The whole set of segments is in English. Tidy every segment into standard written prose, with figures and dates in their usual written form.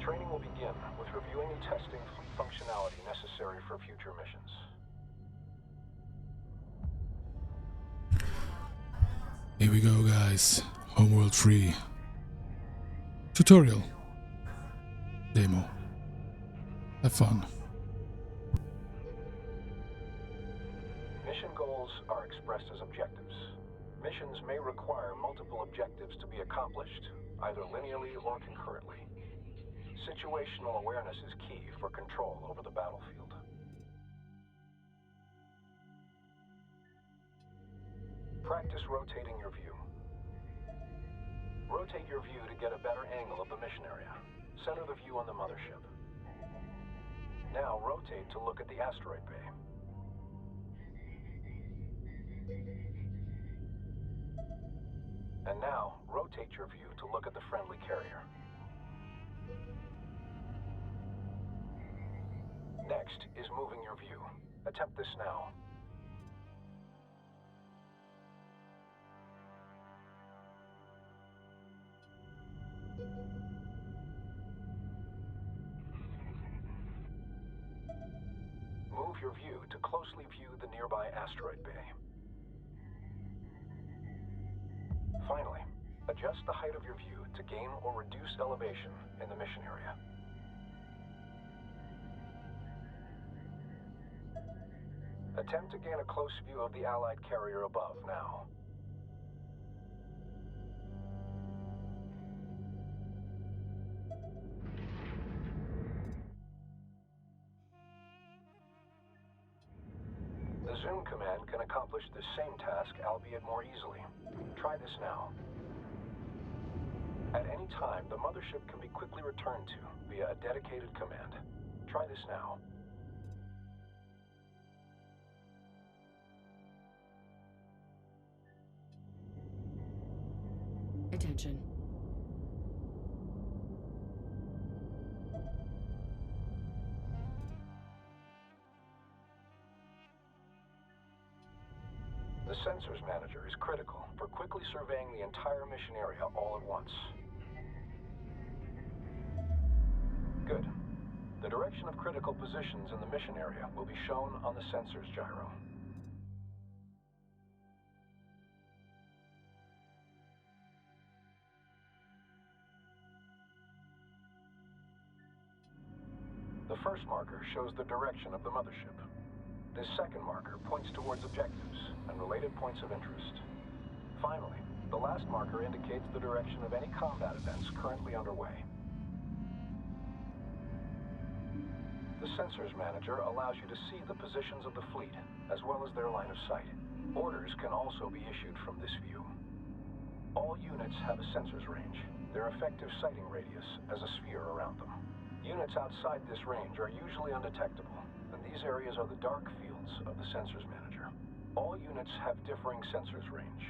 Training will begin with reviewing and testing fleet functionality necessary for future missions. Here we go, guys. Homeworld 3. Tutorial. Demo. Have fun. Mission goals are expressed as objectives. Missions may require multiple objectives to be accomplished, either linearly or concurrently. Situational awareness is key for control over the battlefield. Practice rotating your view. Rotate your view to get a better angle of the mission area. Center the view on the mothership. Now rotate to look at the asteroid bay. And now rotate your view to look at the friendly carrier. Next is moving your view. Attempt this now. Move your view to closely view the nearby asteroid bay. Finally, adjust the height of your view to gain or reduce elevation in the mission area. Attempt to gain a close view of the Allied carrier above now. The zoom command can accomplish this same task, albeit more easily. Try this now. At any time, the mothership can be quickly returned to via a dedicated command. Try this now. Attention. The Sensors Manager is critical for quickly surveying the entire mission area all at once. Good. The direction of critical positions in the mission area will be shown on the sensors gyro. The first marker shows the direction of the mothership. This second marker points towards objectives and related points of interest. Finally, the last marker indicates the direction of any combat events currently underway. The Sensors Manager allows you to see the positions of the fleet, as well as their line of sight. Orders can also be issued from this view. All units have a sensors range, their effective sighting radius as a sphere around them. Units outside this range are usually undetectable, and these areas are the dark fields of the Sensors Manager. All units have differing sensors range.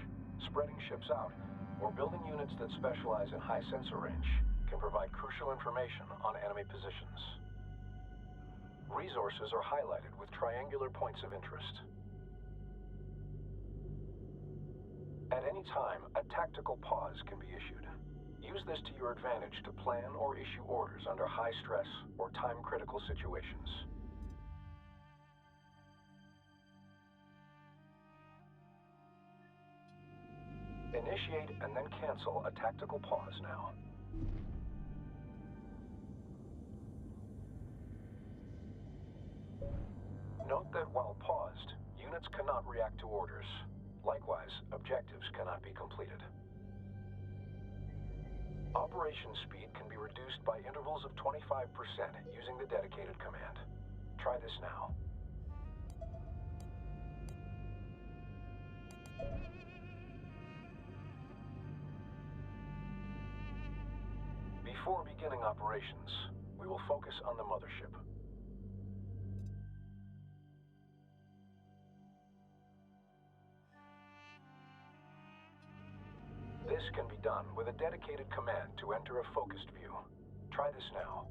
Spreading ships out, or building units that specialize in high sensor range, can provide crucial information on enemy positions. Resources are highlighted with triangular points of interest. At any time, a tactical pause can be issued. Use this to your advantage to plan or issue orders under high stress or time-critical situations. Initiate and then cancel a tactical pause now. Note that while paused, units cannot react to orders. Likewise, objectives cannot be completed. Operation speed can be reduced by intervals of 25% using the dedicated command. Try this now. Before beginning operations, we will focus on the mothership. This can be done with a dedicated command to enter a focused view. Try this now.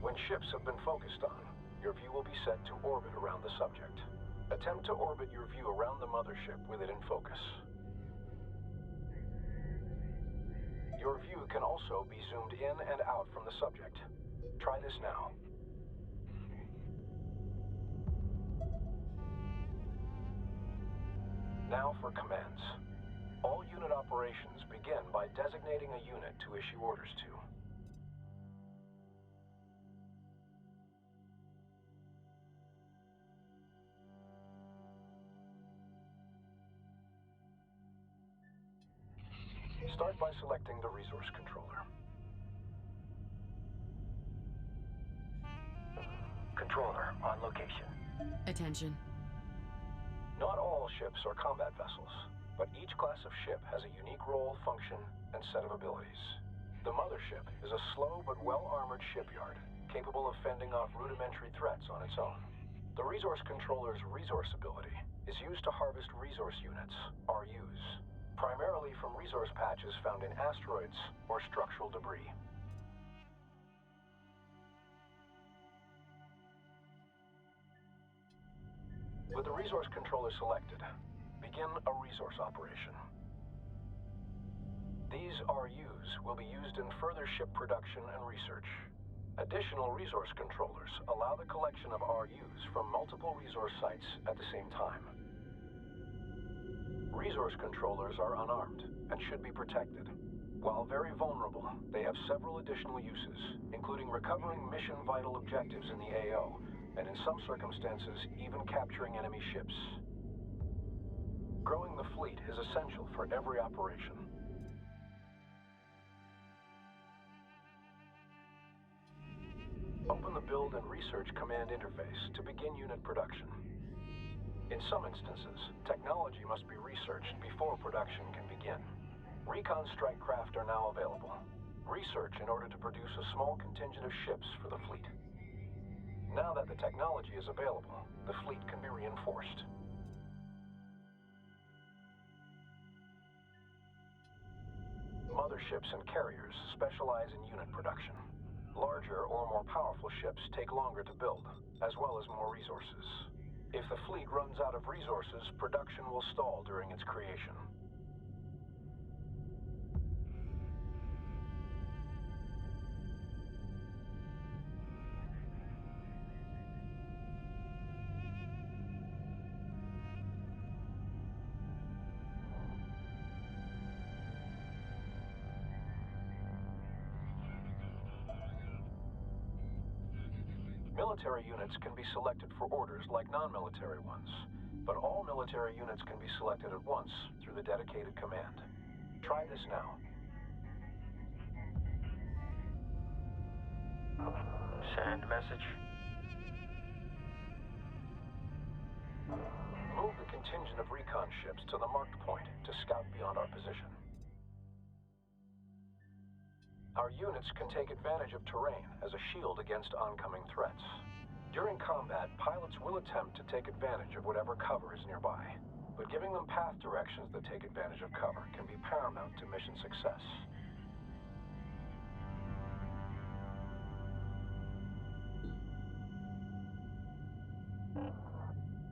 When ships have been focused on, your view will be set to orbit around the subject. Attempt to orbit your view around the mothership with it in focus. Your view can also be zoomed in and out from the subject. Try this now. Now for commands. All unit operations begin by designating a unit to issue orders to. Start by selecting the resource controller. Controller, on location. Attention. Not all ships are combat vessels, but each class of ship has a unique role, function, and set of abilities. The mothership is a slow but well-armored shipyard, capable of fending off rudimentary threats on its own. The resource controller's resource ability is used to harvest resource units, RUs, primarily from resource patches found in asteroids or structural debris. With the resource controller selected, begin a resource operation. These RUs will be used in further ship production and research. Additional resource controllers allow the collection of RUs from multiple resource sites at the same time. Resource controllers are unarmed and should be protected. While very vulnerable, they have several additional uses, including recovering mission-vital objectives in the AO, and in some circumstances, even capturing enemy ships. Growing the fleet is essential for every operation. Open the Build and Research Command interface to begin unit production. In some instances, technology must be researched before production can begin. Recon strike craft are now available. Research in order to produce a small contingent of ships for the fleet. Now that the technology is available, the fleet can be reinforced. Motherships and carriers specialize in unit production. Larger or more powerful ships take longer to build, as well as more resources. If the fleet runs out of resources, production will stall during its creation. Military units can be selected for orders like non-military ones, but all military units can be selected at once through the dedicated command. Try this now. Send message. Move the contingent of recon ships to the marked point to scout beyond our position. Our units can take advantage of terrain as a shield against oncoming threats. During combat, pilots will attempt to take advantage of whatever cover is nearby, but giving them path directions that take advantage of cover can be paramount to mission success.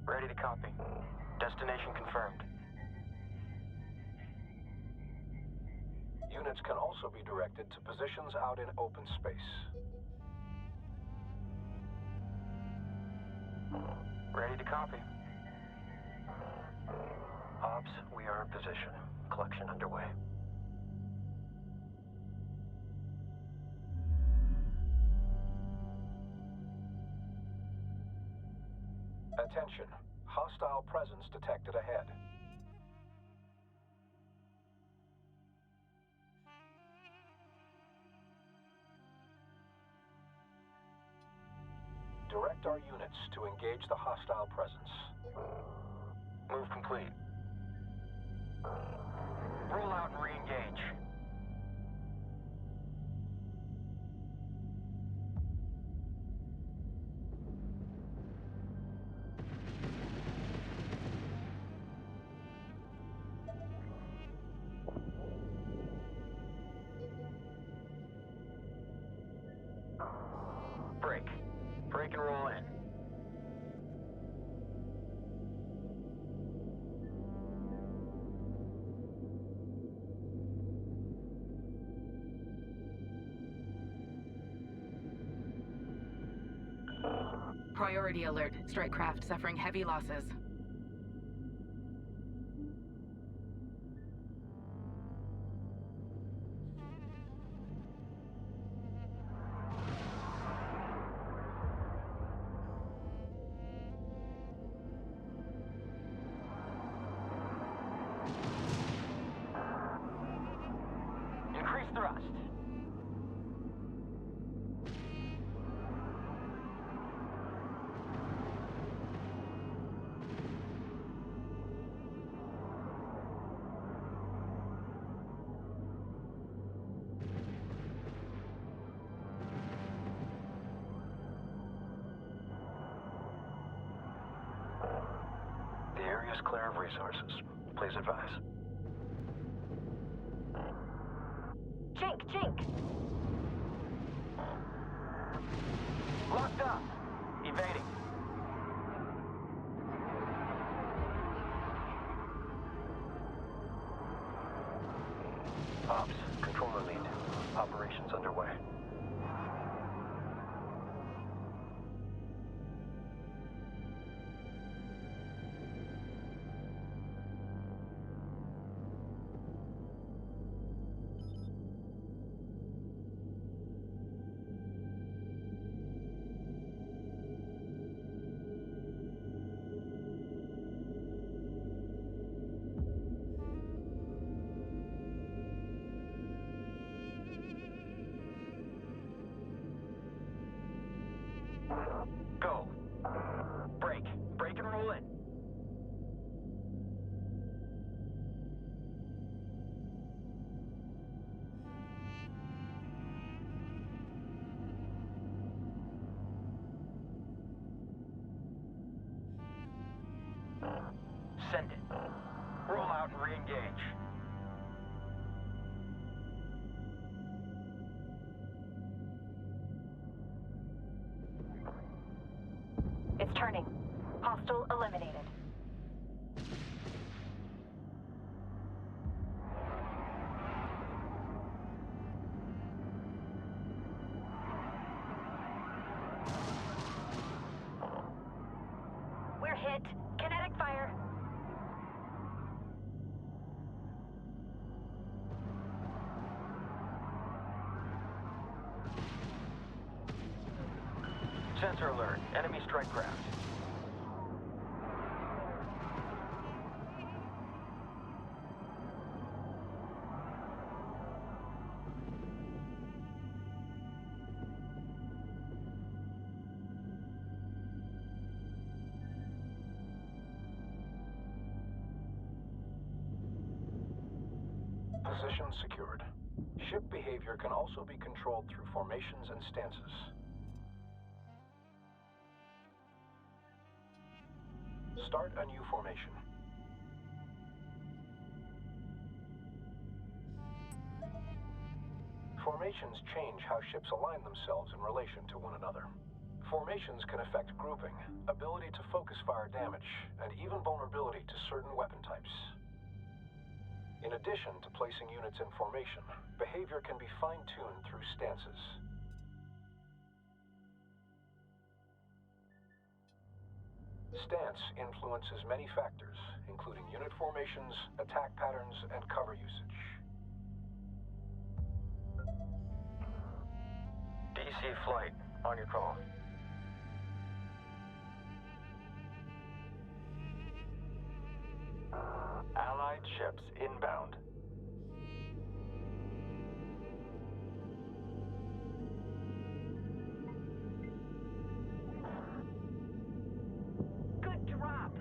Ready to copy. Destination confirmed. Units can also be directed to positions out in open space. Ready to copy. Ops, we are in position. Collection underway. Attention. Hostile presence detected ahead. Direct our units to engage the hostile presence. Move complete. Roll out and re-engage. Break. Break and roll in. Priority alert. Strike craft suffering heavy losses. Increase thrust. The area is clear of resources. Please advise. Jink! Locked up. Evading. Ops, controller lead. Operations underway. Go. Break. Break and roll in. Send it. Roll out and re-engage. It's turning. Hostile eliminated. We're hit. Kinetic fire. Sensor alert. Enemy strike craft. Position secured. Ship behavior can also be controlled through formations and stances. Start a new formation. Formations change how ships align themselves in relation to one another. Formations can affect grouping, ability to focus fire damage, and even vulnerability to certain weapon types. In addition to placing units in formation, behavior can be fine-tuned through stances. Stance influences many factors, including unit formations, attack patterns, and cover usage. DC flight. On your call. Allied ships inbound. Good drop.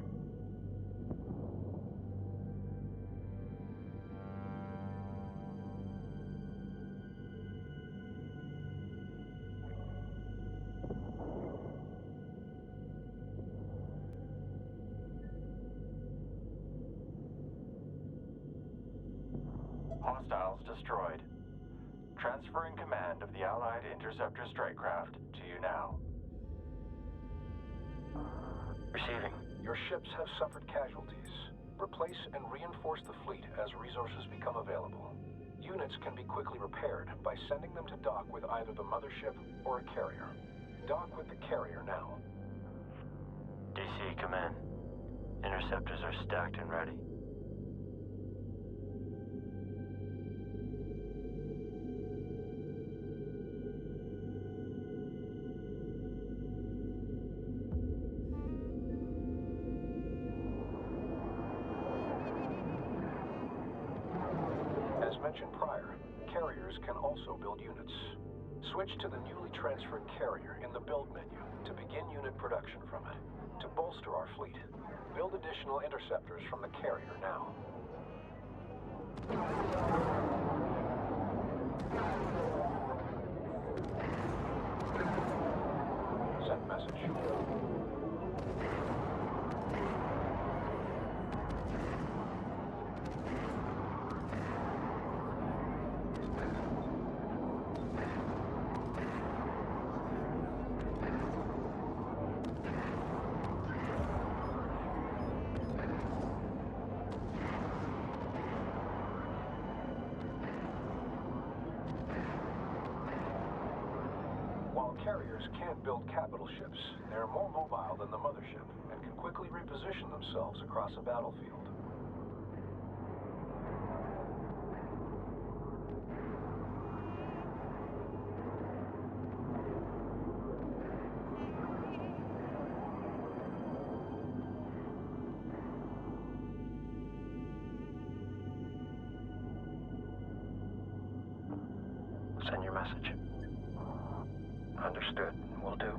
Hostiles destroyed. Transferring command of the Allied interceptor strike craft to you now. Receiving. Your ships have suffered casualties. Replace and reinforce the fleet as resources become available. Units can be quickly repaired by sending them to dock with either the mothership or a carrier. Dock with the carrier now. DC, come in. Interceptors are stacked and ready. As mentioned prior, carriers can also build units. Switch to the newly transferred carrier in the build menu to begin unit production from it. To bolster our fleet, build additional interceptors from the carrier now. Send message. Carriers can't build capital ships. They're more mobile than the mothership and can quickly reposition themselves across a battlefield. Send your message. Understood. Will do.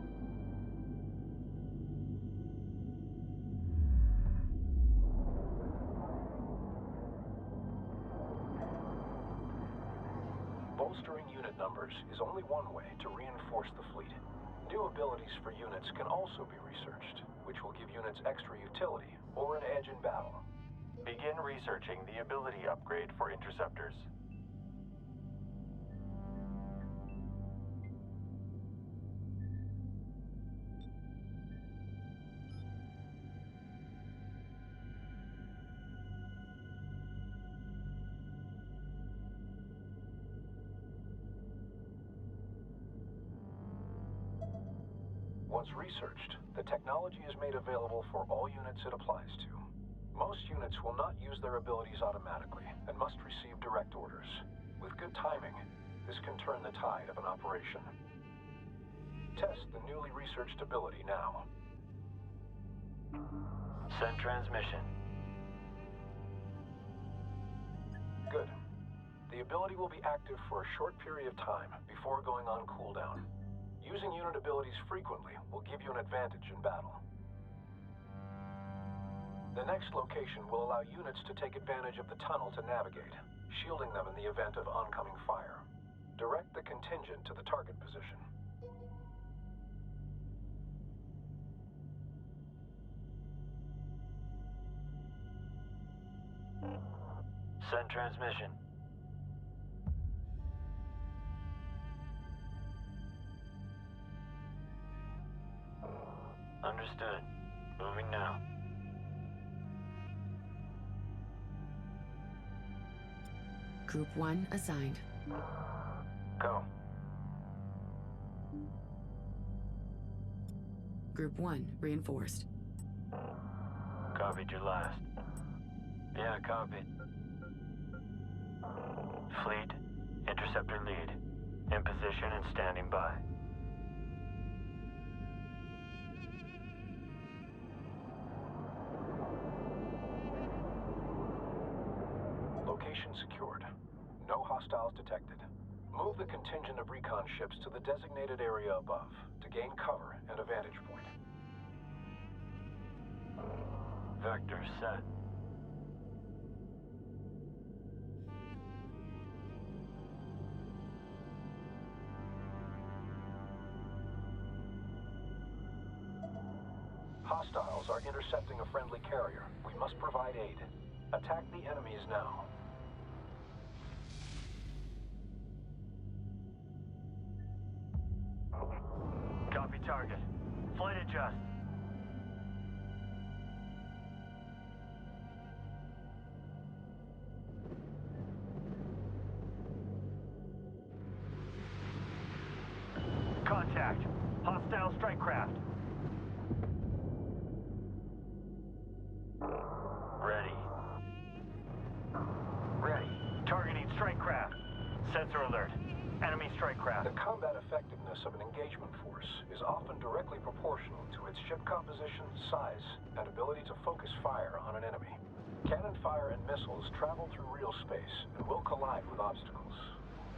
Bolstering unit numbers is only one way to reinforce the fleet. New abilities for units can also be researched, which will give units extra utility or an edge in battle. Begin researching the ability upgrade for interceptors. Once researched, the technology is made available for all units it applies to. Most units will not use their abilities automatically and must receive direct orders. With good timing, this can turn the tide of an operation. Test the newly researched ability now. Send transmission. Good. The ability will be active for a short period of time before going on cooldown. Using unit abilities frequently will give you an advantage in battle. The next location will allow units to take advantage of the tunnel to navigate, shielding them in the event of oncoming fire. Direct the contingent to the target position. Send transmission. Understood. Moving now. Group 1 assigned. Go. Group 1 reinforced. Copied your last. Yeah, copied. Fleet, interceptor lead. In position and standing by. Location secured. No hostiles detected. Move the contingent of recon ships to the designated area above to gain cover and a vantage point. Vector set. Hostiles are intercepting a friendly carrier. We must provide aid. Attack the enemies now. Copy target. Flight adjust. Contact. Hostile strike craft. effectiveness of an engagement force is often directly proportional to its ship composition, size, and ability to focus fire on an enemy. Cannon fire and missiles travel through real space and will collide with obstacles.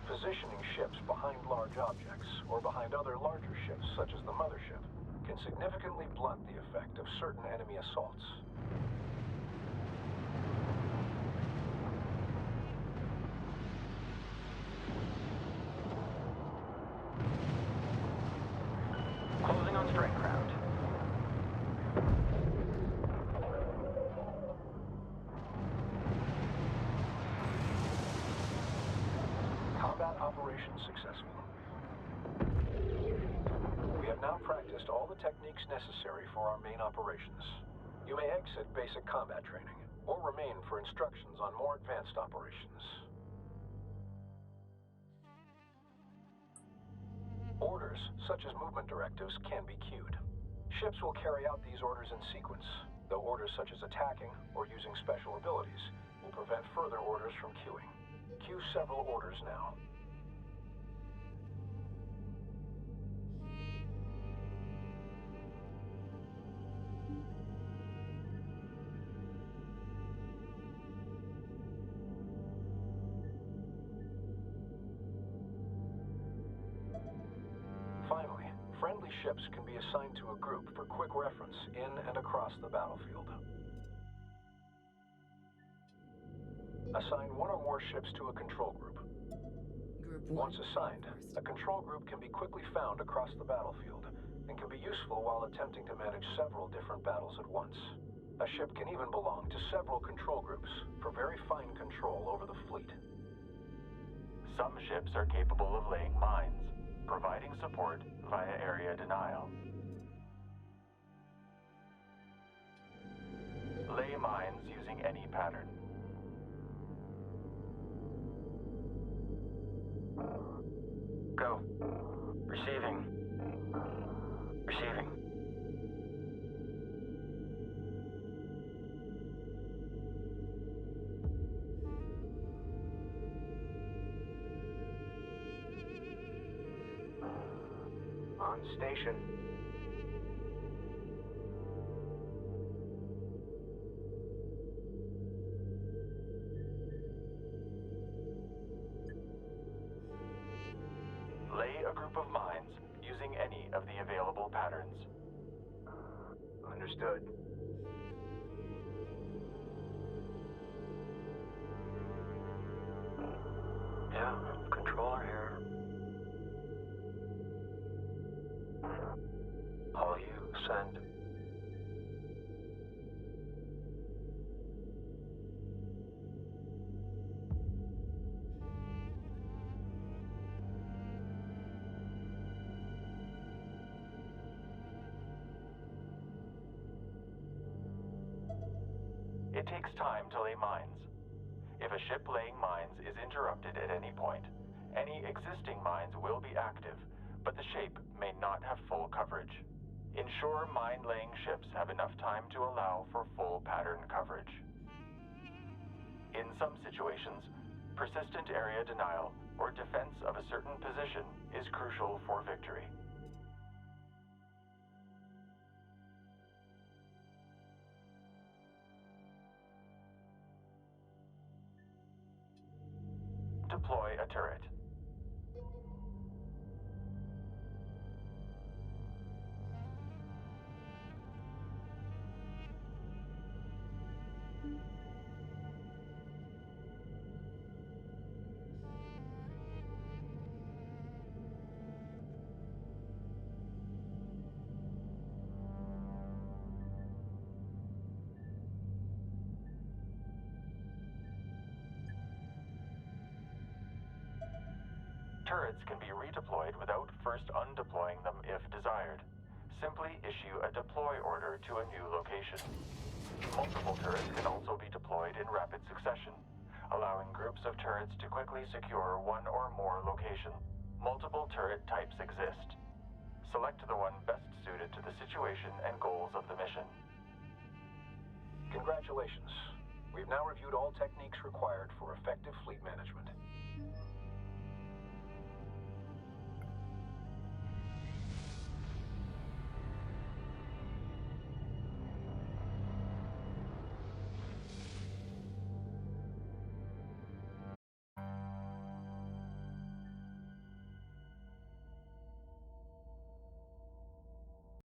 Positioning ships behind large objects or behind other larger ships, such as the mothership, can significantly blunt the effect of certain enemy assaults. Closing on strike craft. Combat operation successful. We have now practiced all the techniques necessary for our main operations. You may exit basic combat training, or remain for instructions on more advanced operations. Orders, such as movement directives, can be queued. Ships will carry out these orders in sequence, though orders such as attacking or using special abilities will prevent further orders from queuing. Queue several orders now. Finally, friendly ships can be assigned to a group for quick reference in and across the battlefield. Assign one or more ships to a control group. Group 1. Once assigned, a control group can be quickly found across the battlefield and can be useful while attempting to manage several different battles at once. A ship can even belong to several control groups for very fine control over the fleet. Some ships are capable of laying mines, providing support via area denial. Lay mines using any pattern. Go. Receiving. Receiving. On station. Lay a group of mines using any of the available patterns. Understood. Yeah, controller here. All you, send. It takes time to lay mines. If a ship laying mines is interrupted at any point, any existing mines will be active, but the shape may not have full coverage. Ensure mine-laying ships have enough time to allow for full pattern coverage. In some situations, persistent area denial or defense of a certain position is crucial for victory. Deploy a turret. Turrets can be redeployed without first undeploying them if desired. Simply issue a deploy order to a new location. Multiple turrets can also be deployed in rapid succession, allowing groups of turrets to quickly secure one or more locations. Multiple turret types exist. Select the one best suited to the situation and goals of the mission. Congratulations. We've now reviewed all techniques required for effective fleet management.